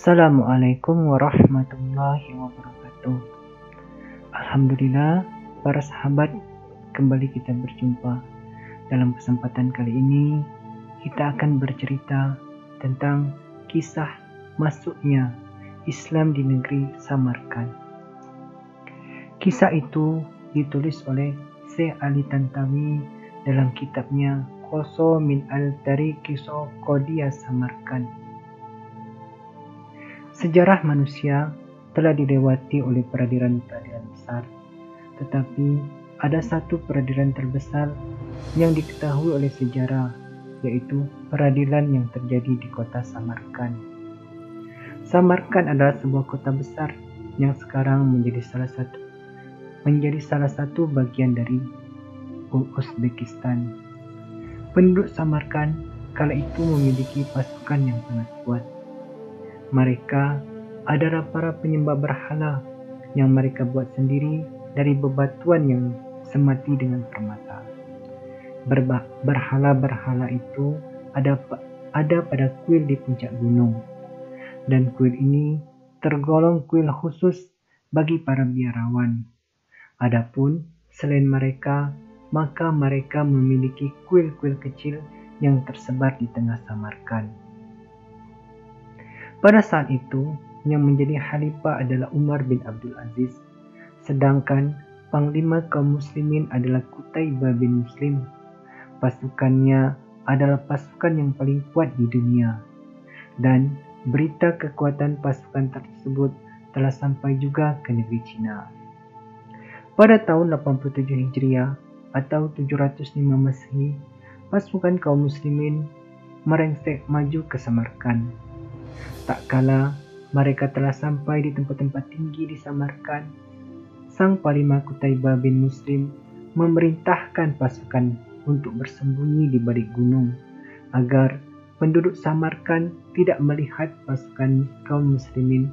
Assalamualaikum warahmatullahi wabarakatuh. Alhamdulillah, para sahabat, kembali kita berjumpa. Dalam kesempatan kali ini, kita akan bercerita tentang kisah masuknya Islam di negeri Samarkand. Kisah itu ditulis oleh Syekh Ali Tantawi dalam kitabnya Qoso min al-Tariqi Qadiyah Samarkand. Sejarah manusia telah dilewati oleh peradilan-peradilan besar, tetapi ada satu peradilan terbesar yang diketahui oleh sejarah, yaitu peradilan yang terjadi di kota Samarkand. Samarkand adalah sebuah kota besar yang sekarang menjadi salah satu bagian dari Uzbekistan. Penduduk Samarkand kala itu memiliki pasukan yang sangat kuat. Mereka adalah para penyembah berhala yang mereka buat sendiri dari bebatuan yang semati dengan permata. Berhala-berhala itu ada pada kuil di puncak gunung, dan kuil ini tergolong kuil khusus bagi para biarawan. Adapun selain mereka, maka mereka memiliki kuil-kuil kecil yang tersebar di tengah Samarkand. Pada saat itu, yang menjadi khalifah adalah Umar bin Abdul Aziz, sedangkan panglima kaum muslimin adalah Qutaibah bin Muslim. Pasukannya adalah pasukan yang paling kuat di dunia, dan berita kekuatan pasukan tersebut telah sampai juga ke negeri Cina. Pada tahun 87 Hijriah atau 705 Masehi, pasukan kaum muslimin merengsek maju ke Samarkand. Tak kala mereka telah sampai di tempat-tempat tinggi di Samarkand, sang panglima Qutaibah bin Muslim memerintahkan pasukan untuk bersembunyi di balik gunung agar penduduk Samarkand tidak melihat pasukan kaum muslimin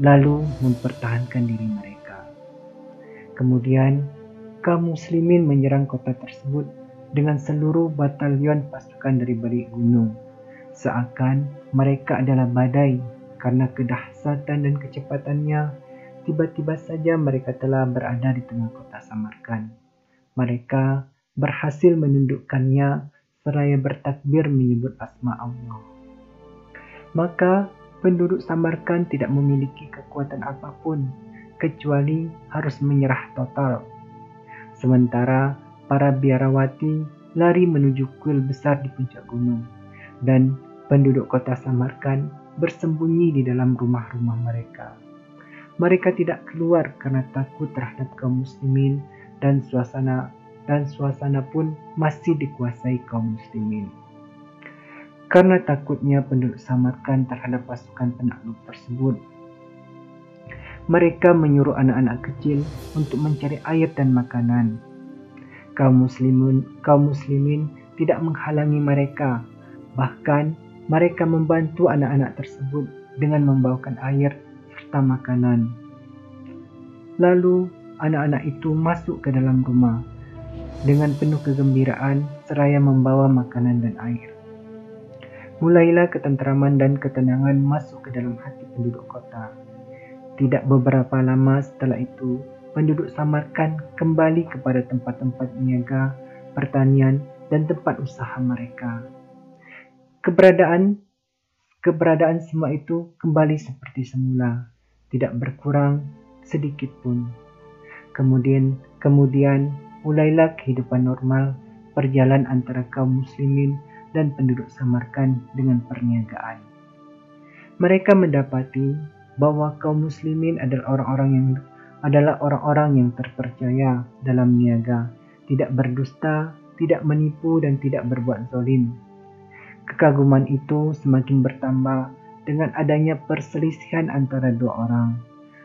lalu mempertahankan diri mereka. Kemudian kaum muslimin menyerang kota tersebut dengan seluruh batalion pasukan dari balik gunung. Seakan mereka adalah badai, karena kedahsyatan dan kecepatannya, tiba-tiba saja mereka telah berada di tengah kota Samarkand. Mereka berhasil menundukkannya seraya bertakbir menyebut asma Allah. Maka penduduk Samarkand tidak memiliki kekuatan apapun, kecuali harus menyerah total. Sementara para biarawati lari menuju kuil besar di puncak gunung, dan penduduk kota Samarkand bersembunyi di dalam rumah-rumah mereka. Mereka tidak keluar karena takut terhadap kaum muslimin, dan suasana pun masih dikuasai kaum muslimin. Karena takutnya penduduk Samarkand terhadap pasukan penakluk tersebut, mereka menyuruh anak-anak kecil untuk mencari air dan makanan. Kaum muslimin tidak menghalangi mereka, bahkan mereka membantu anak-anak tersebut dengan membawakan air serta makanan. Lalu anak-anak itu masuk ke dalam rumah dengan penuh kegembiraan seraya membawa makanan dan air. Mulailah ketentraman dan ketenangan masuk ke dalam hati penduduk kota. Tidak beberapa lama setelah itu, penduduk Samarkand kembali kepada tempat-tempat niaga, pertanian, dan tempat usaha mereka. Keberadaan semua itu kembali seperti semula, tidak berkurang sedikit pun. Kemudian mulailah kehidupan normal berjalan antara kaum muslimin dan penduduk Samarkand dengan perniagaan. Mereka mendapati bahwa kaum muslimin adalah orang-orang yang terpercaya dalam niaga, tidak berdusta, tidak menipu, dan tidak berbuat zalim. Kekaguman itu semakin bertambah dengan adanya perselisihan antara dua orang,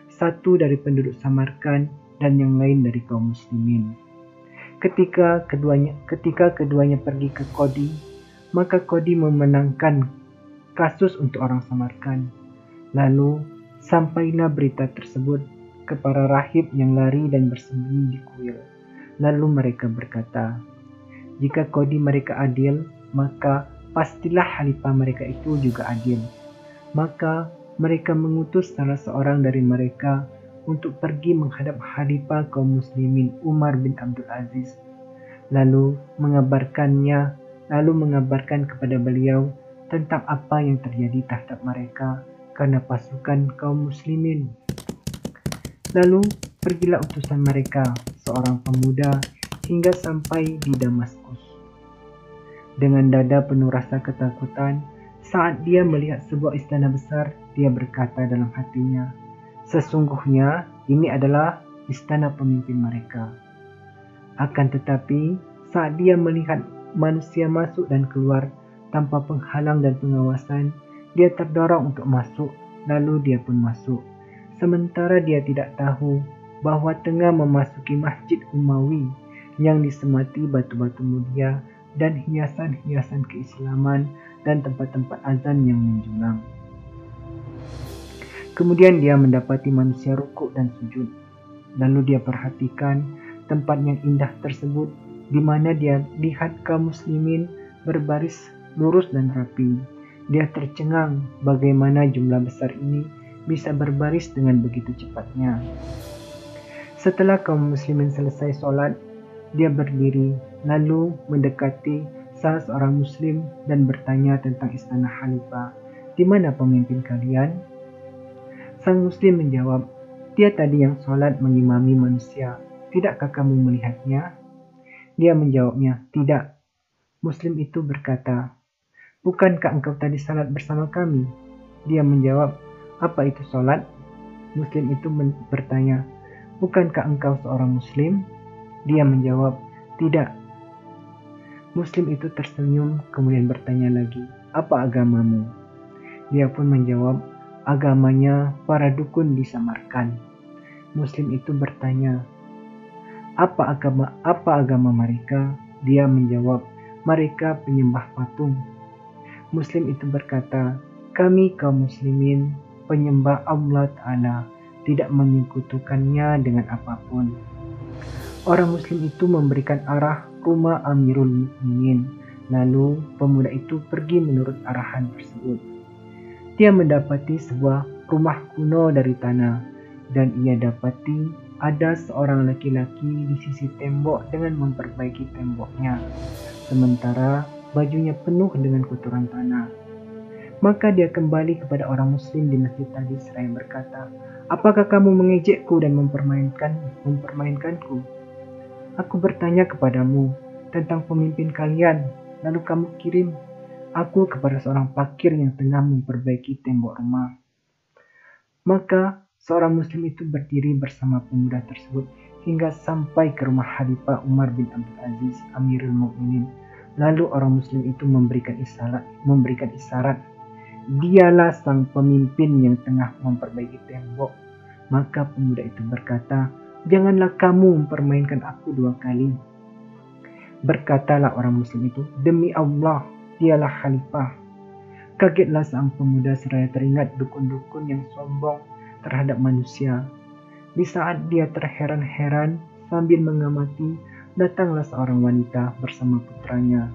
satu dari penduduk Samarkand dan yang lain dari kaum muslimin. Ketika keduanya pergi ke Qadi, maka Qadi memenangkan kasus untuk orang Samarkand. Lalu sampailah berita tersebut ke para rahib yang lari dan bersembunyi di kuil. Lalu mereka berkata, jika Qadi mereka adil, maka pastilah khalifah mereka itu juga adil. Maka mereka mengutus salah seorang dari mereka untuk pergi menghadap Khalifah kaum muslimin Umar bin Abdul Aziz, lalu mengabarkan kepada beliau tentang apa yang terjadi terhadap mereka karena pasukan kaum muslimin. Lalu pergilah utusan mereka, seorang pemuda, hingga sampai di Damaskus. Dengan dada penuh rasa ketakutan, saat dia melihat sebuah istana besar, dia berkata dalam hatinya, sesungguhnya ini adalah istana pemimpin mereka. Akan tetapi, saat dia melihat manusia masuk dan keluar tanpa penghalang dan pengawasan, dia terdorong untuk masuk, lalu dia pun masuk. Sementara dia tidak tahu bahwa tengah memasuki Masjid Umawi yang disemati batu-batu mulia dan hiasan-hiasan keislaman dan tempat-tempat azan yang menjulang. Kemudian dia mendapati manusia rukuk dan sujud. Lalu dia perhatikan tempat yang indah tersebut, di mana dia lihat kaum muslimin berbaris lurus dan rapi. Dia tercengang bagaimana jumlah besar ini bisa berbaris dengan begitu cepatnya. Setelah kaum muslimin selesai sholat, dia berdiri lalu mendekati salah seorang muslim dan bertanya tentang istana Khalifah. Di mana pemimpin kalian? Sang muslim menjawab, dia tadi yang sholat mengimami manusia. Tidakkah kamu melihatnya? Dia menjawabnya, tidak. Muslim itu berkata, bukankah engkau tadi salat bersama kami? Dia menjawab, apa itu salat? Muslim itu bertanya, bukankah engkau seorang muslim? Dia menjawab, tidak. Muslim itu tersenyum kemudian bertanya lagi, apa agamamu? Dia pun menjawab, agamanya para dukun disamarkan. Muslim itu bertanya, apa agama mereka? Dia menjawab, mereka penyembah patung. Muslim itu berkata, kami kaum muslimin penyembah Allah Ta'ala, tidak menyekutukannya dengan apapun. Orang muslim itu memberikan arah rumah Amirul Mukminin. Lalu pemuda itu pergi menurut arahan tersebut. Dia mendapati sebuah rumah kuno dari tanah, dan ia dapati ada seorang laki-laki di sisi tembok dengan memperbaiki temboknya, sementara bajunya penuh dengan kotoran tanah. Maka dia kembali kepada orang muslim di masjid tadi seraya berkata, apakah kamu mengejekku dan mempermainkanku? Aku bertanya kepadamu tentang pemimpin kalian, lalu kamu kirim aku kepada seorang fakir yang tengah memperbaiki tembok rumah. Maka seorang muslim itu berdiri bersama pemuda tersebut hingga sampai ke rumah Khalifah Umar bin Abdul Aziz, Amirul Mukminin. Lalu orang muslim itu memberikan isyarat, dialah sang pemimpin yang tengah memperbaiki tembok. Maka pemuda itu berkata, janganlah kamu mempermainkan aku dua kali. Berkatalah orang muslim itu, demi Allah, dialah khalifah. Kagetlah sang pemuda seraya teringat dukun-dukun yang sombong terhadap manusia. Di saat dia terheran-heran sambil mengamati, datanglah seorang wanita bersama putranya.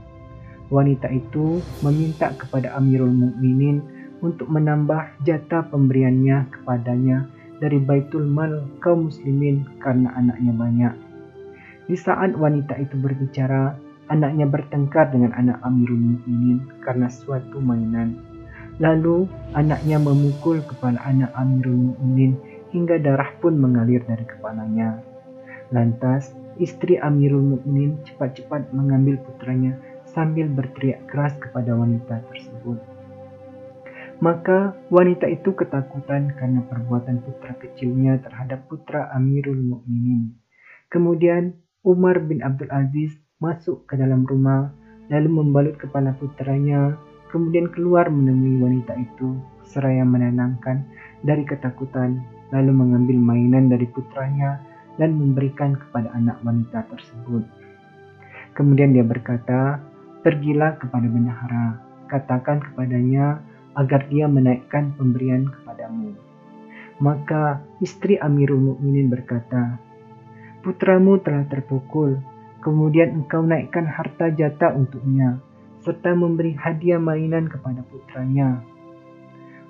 Wanita itu meminta kepada Amirul Mukminin untuk menambah jatah pemberiannya kepadanya dari Baitul Mal kaum muslimin karena anaknya banyak. Di saat wanita itu berbicara, anaknya bertengkar dengan anak Amirul Mukminin karena suatu mainan. Lalu anaknya memukul kepala anak Amirul Mukminin hingga darah pun mengalir dari kepalanya. Lantas istri Amirul Mukminin cepat-cepat mengambil putranya sambil berteriak keras kepada wanita tersebut. Maka wanita itu ketakutan karena perbuatan putra kecilnya terhadap putra Amirul Mukminin. Kemudian Umar bin Abdul Aziz masuk ke dalam rumah, lalu membalut kepala putranya, kemudian keluar menemui wanita itu seraya menenangkan dari ketakutan, lalu mengambil mainan dari putranya dan memberikan kepada anak wanita tersebut. Kemudian dia berkata, pergilah kepada bendahara, katakan kepadanya agar dia menaikkan pemberian kepadamu. Maka istri Amirul Mukminin berkata, putramu telah terpukul, kemudian engkau naikkan harta jatah untuknya, serta memberi hadiah mainan kepada putranya.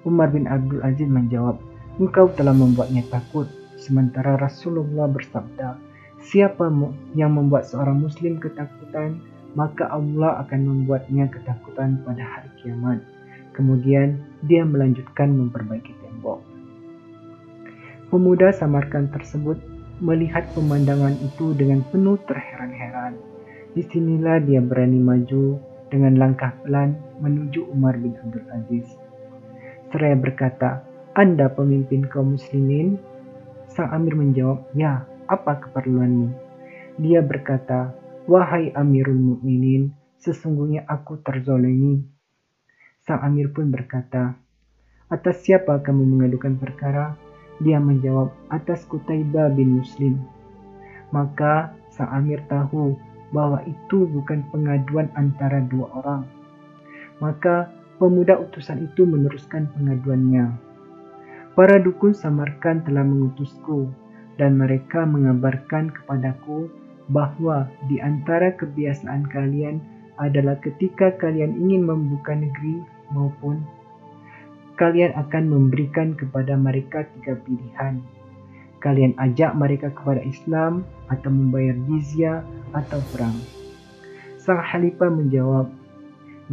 Umar bin Abdul Aziz menjawab, "Engkau telah membuatnya takut." Sementara Rasulullah bersabda, "Siapa yang membuat seorang muslim ketakutan, maka Allah akan membuatnya ketakutan pada hari kiamat." Kemudian dia melanjutkan memperbaiki tembok. Pemuda Samarkand tersebut melihat pemandangan itu dengan penuh terheran-heran. Disinilah dia berani maju dengan langkah pelan menuju Umar bin Abdul Aziz. Seraya berkata, "Anda pemimpin kaum muslimin?" Sang Amir menjawab, "Ya, apa keperluanmu?" Dia berkata, "Wahai Amirul Mukminin, sesungguhnya aku terzalimi." Sang Amir pun berkata, "Atas siapa kamu mengadukan perkara?" Dia menjawab, "Atas Qutaibah bin Muslim." Maka Sang Amir tahu bahwa itu bukan pengaduan antara dua orang. Maka pemuda utusan itu meneruskan pengaduannya. "Para dukun Samarkand telah mengutusku dan mereka mengabarkan kepadaku bahwa di antara kebiasaan kalian adalah ketika kalian ingin membuka negeri maupun kalian akan memberikan kepada mereka 3 pilihan. Kalian ajak mereka kepada Islam atau membayar jizyah atau perang." Sang Khalifah menjawab,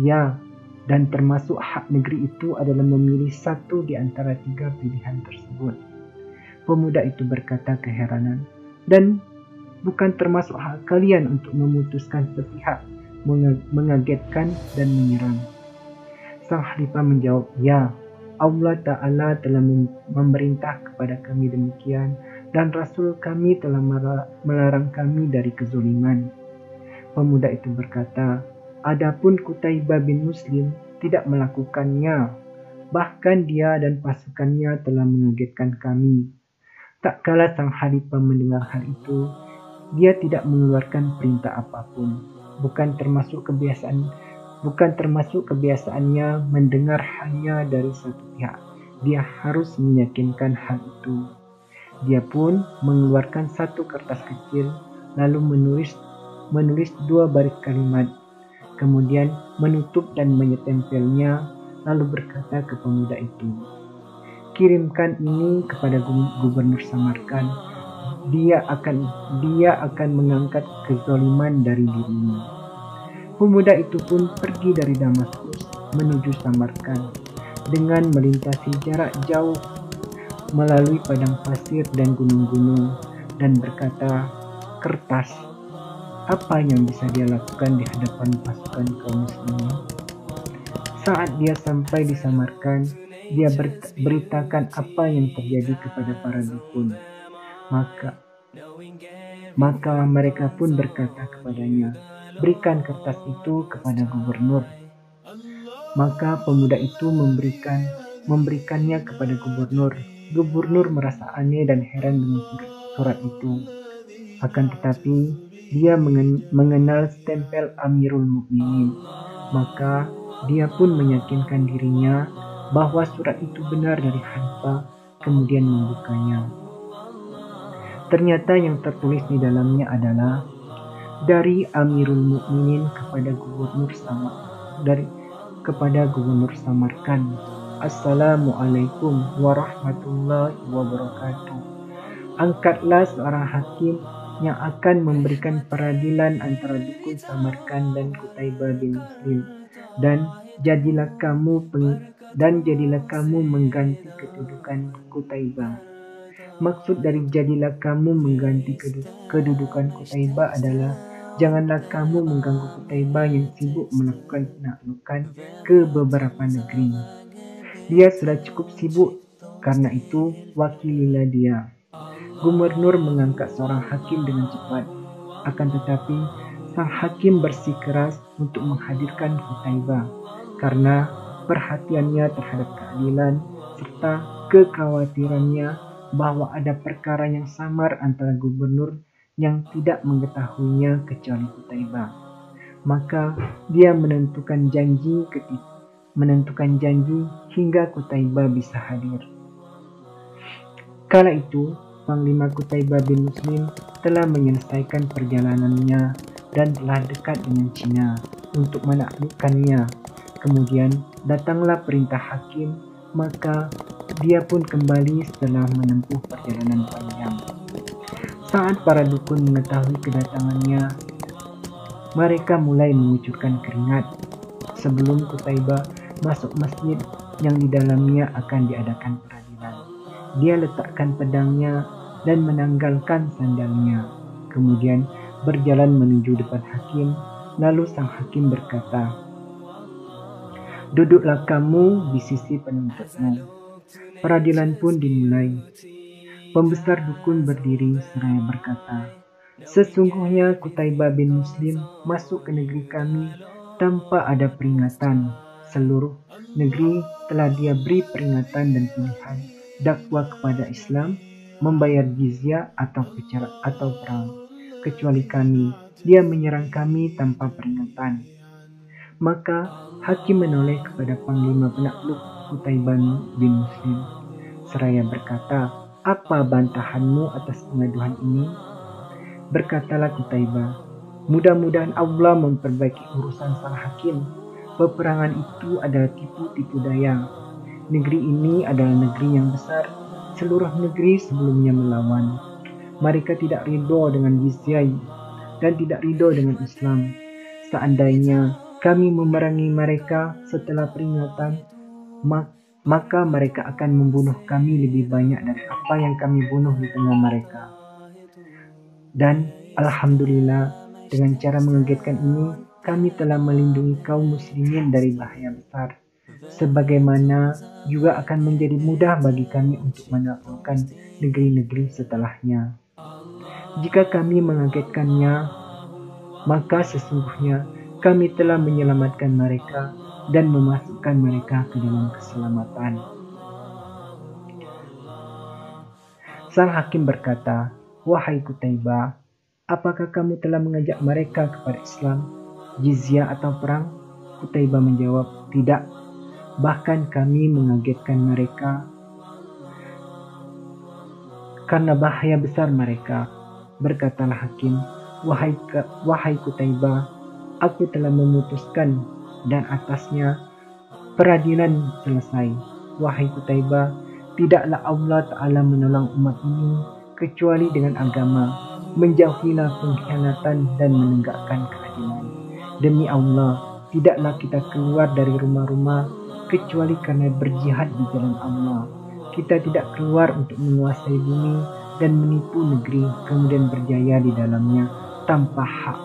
"Ya, dan termasuk hak negeri itu adalah memilih satu di antara 3 pilihan tersebut." Pemuda itu berkata keheranan, "Dan bukan termasuk hak kalian untuk memutuskan sepihak, mengagetkan dan menyerang?" Sang Khalifah menjawab, "Ya, Allah Ta'ala telah memerintah kepada kami demikian dan Rasul kami telah melarang kami dari kezaliman." Pemuda itu berkata, "Adapun Qutaibah bin Muslim tidak melakukannya, bahkan dia dan pasukannya telah mengagetkan kami." Tak kala Sang Khalifah mendengar hal itu, dia tidak mengeluarkan perintah apapun, bukan termasuk kebiasaannya mendengar hanya dari satu pihak. Dia harus meyakinkan hal itu. Dia pun mengeluarkan satu kertas kecil, lalu menulis 2 baris kalimat, kemudian menutup dan menyetempelnya, lalu berkata ke pemuda itu, "Kirimkan ini kepada Gubernur Samarkand. Dia akan mengangkat kezaliman dari dirinya." Pemuda itu pun pergi dari Damaskus menuju Samarkand dengan melintasi jarak jauh melalui padang pasir dan gunung-gunung dan berkata, "Kertas, apa yang bisa dia lakukan di hadapan pasukan kaum muslimin?" Saat dia sampai di Samarkand, dia beritakan apa yang terjadi kepada para dukun. Maka mereka pun berkata kepadanya, "Berikan kertas itu kepada gubernur." Maka pemuda itu memberikannya kepada gubernur. Gubernur merasa aneh dan heran dengan surat itu. Akan tetapi, dia mengenal stempel Amirul Mukminin. Maka dia pun meyakinkan dirinya bahwa surat itu benar dari Khalifah, kemudian membukanya. Ternyata yang tertulis di dalamnya adalah, "Dari Amirul Mukminin kepada Gubernur Samarkand. Assalamualaikum warahmatullahi wabarakatuh. Angkatlah seorang hakim yang akan memberikan peradilan antara dukun Samarkand dan Qutaibah bin Muslim, dan jadilah kamu mengganti kedudukan Qutaibah." Maksud dari jadilah kamu mengganti kedudukan Qutaibah adalah janganlah kamu mengganggu Qutaibah yang sibuk melakukan penaklukan ke beberapa negeri. Dia sudah cukup sibuk, karena itu wakililah dia. Gubernur mengangkat seorang hakim dengan cepat. Akan tetapi, sang hakim bersikeras untuk menghadirkan Qutaibah karena perhatiannya terhadap keadilan serta kekhawatirannya bahwa ada perkara yang samar antara gubernur yang tidak mengetahuinya kecuali Qutaibah. Maka dia menentukan janji hingga Qutaibah bisa hadir. Kala itu, Panglima Qutaibah bin Muslim telah menyelesaikan perjalanannya dan telah dekat dengan Cina untuk menaklukkannya. Kemudian datanglah perintah hakim maka dia pun kembali setelah menempuh perjalanan panjang. Saat para dukun mengetahui kedatangannya, mereka mulai mengucurkan keringat sebelum Qutaibah masuk masjid yang di dalamnya akan diadakan peradilan. Dia letakkan pedangnya dan menanggalkan sandalnya. Kemudian berjalan menuju depan hakim. Lalu sang hakim berkata, "Duduklah kamu di sisi penuntutmu." Peradilan pun dimulai. Pembesar dukun berdiri seraya berkata, "Sesungguhnya Qutaibah bin Muslim masuk ke negeri kami tanpa ada peringatan. Seluruh negeri telah dia beri peringatan dan pilihan dakwah kepada Islam, membayar jizyah atau perang. Kecuali kami, dia menyerang kami tanpa peringatan." Maka hakim menoleh kepada panglima penakluk Qutaibah bin Muslim seraya berkata, "Apa bantahanmu atas pengaduan ini?" Berkatalah Qutaibah, "Mudah-mudahan Allah memperbaiki urusan sang hakim. Peperangan itu adalah tipu-tipu daya. Negeri ini adalah negeri yang besar. Seluruh negeri sebelumnya melawan. Mereka tidak ridho dengan jizyah dan tidak ridho dengan Islam. Seandainya kami memerangi mereka setelah peringatan, maka mereka akan membunuh kami lebih banyak dari apa yang kami bunuh di tengah mereka. Dan alhamdulillah, dengan cara mengagetkan ini, kami telah melindungi kaum muslimin dari bahaya besar. Sebagaimana juga akan menjadi mudah bagi kami untuk menaklukkan negeri-negeri setelahnya. Jika kami mengagetkannya, maka sesungguhnya kami telah menyelamatkan mereka dan memasukkan mereka ke dalam keselamatan." Sang hakim berkata, "Wahai Qutaibah, apakah kamu telah mengajak mereka kepada Islam, jizyah atau perang?" Qutaibah menjawab, "Tidak. Bahkan kami mengagetkan mereka karena bahaya besar mereka." Berkatalah hakim, Wahai Qutaibah, aku telah memutuskan dan atasnya peradilan selesai. Wahai Qutaibah, tidaklah Allah Ta'ala menolong umat ini kecuali dengan agama. Menjauhilah pengkhianatan dan menegakkan keadilan. Demi Allah, tidaklah kita keluar dari rumah-rumah kecuali karena berjihad di jalan Allah. Kita tidak keluar untuk menguasai bumi dan menipu negeri, kemudian berjaya di dalamnya tanpa hak.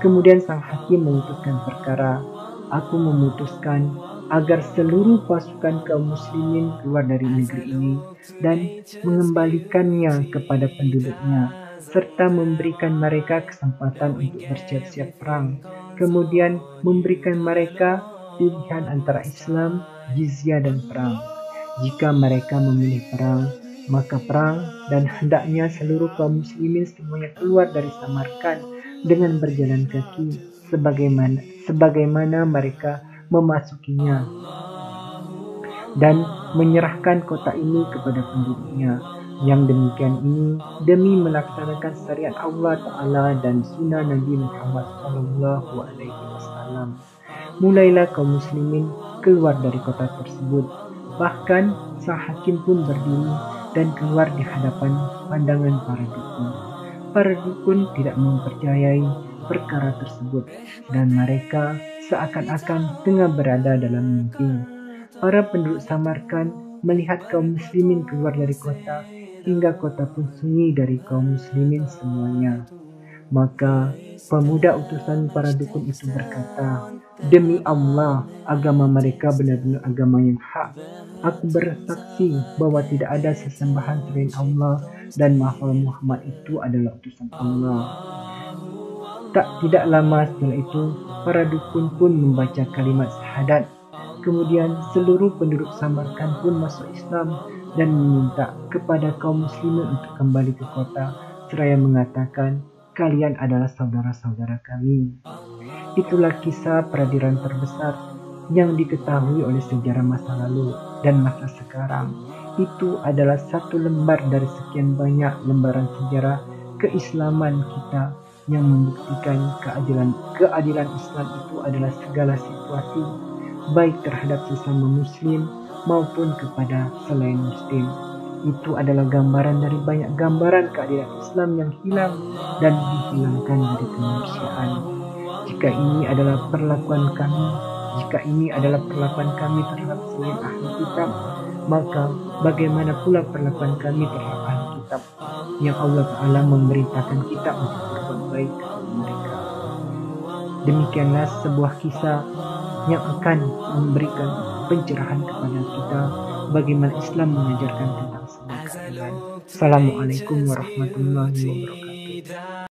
Kemudian sang hakim memutuskan perkara. Aku memutuskan agar seluruh pasukan kaum muslimin keluar dari negeri ini dan mengembalikannya kepada penduduknya, serta memberikan mereka kesempatan untuk bersiap-siap perang. Kemudian memberikan mereka pilihan antara Islam, jizyah, dan perang. Jika mereka memilih perang, maka perang, dan hendaknya seluruh kaum muslimin semuanya keluar dari Samarkand dengan berjalan kaki sebagaimana mereka memasukinya, dan menyerahkan kota ini kepada penduduknya. Yang demikian ini demi melaksanakan syariat Allah Ta'ala dan sunnah Nabi Muhammad SAW. Mulailah kaum muslimin keluar dari kota tersebut. Bahkan sang hakim pun berdiri dan keluar di hadapan pandangan para dukun. Para dukun tidak mempercayai perkara tersebut dan mereka seakan-akan tengah berada dalam mimpi. Para penduduk Samarkand melihat kaum muslimin keluar dari kota hingga kota pun sunyi dari kaum muslimin semuanya. Maka pemuda utusan para dukun itu berkata, "Demi Allah, agama mereka benar-benar agama yang hak. Aku bersaksi bahwa tidak ada sesembahan selain Allah dan Muhammad itu adalah utusan Allah." Tidak lama setelah itu, para dukun pun membaca kalimat syahadat. Kemudian seluruh penduduk Samarkand pun masuk Islam dan meminta kepada kaum muslimin untuk kembali ke kota seraya mengatakan, "Kalian adalah saudara-saudara kami." Itulah kisah peradilan terbesar yang diketahui oleh sejarah masa lalu dan masa sekarang. Itu adalah satu lembar dari sekian banyak lembaran sejarah keislaman kita yang membuktikan keadilan Islam itu adalah segala situasi, baik terhadap sesama muslim maupun kepada selain Muslim. Itu adalah gambaran dari banyak gambaran keadilan Islam yang hilang dan dihilangkan dari kemanusiaan. Jika ini adalah perlakuan kami terhadap selain ahli kitab, maka bagaimana pula perlakuan kami terhadap ahli kitab yang Allah Ta'ala memerintahkan kita untuk berbuat baik kepada mereka. Demikianlah sebuah kisah yang akan memberikan pencerahan kepada kita bagaimana Islam mengajarkan tentang sebuah keadilan. Assalamualaikum warahmatullahi wabarakatuh.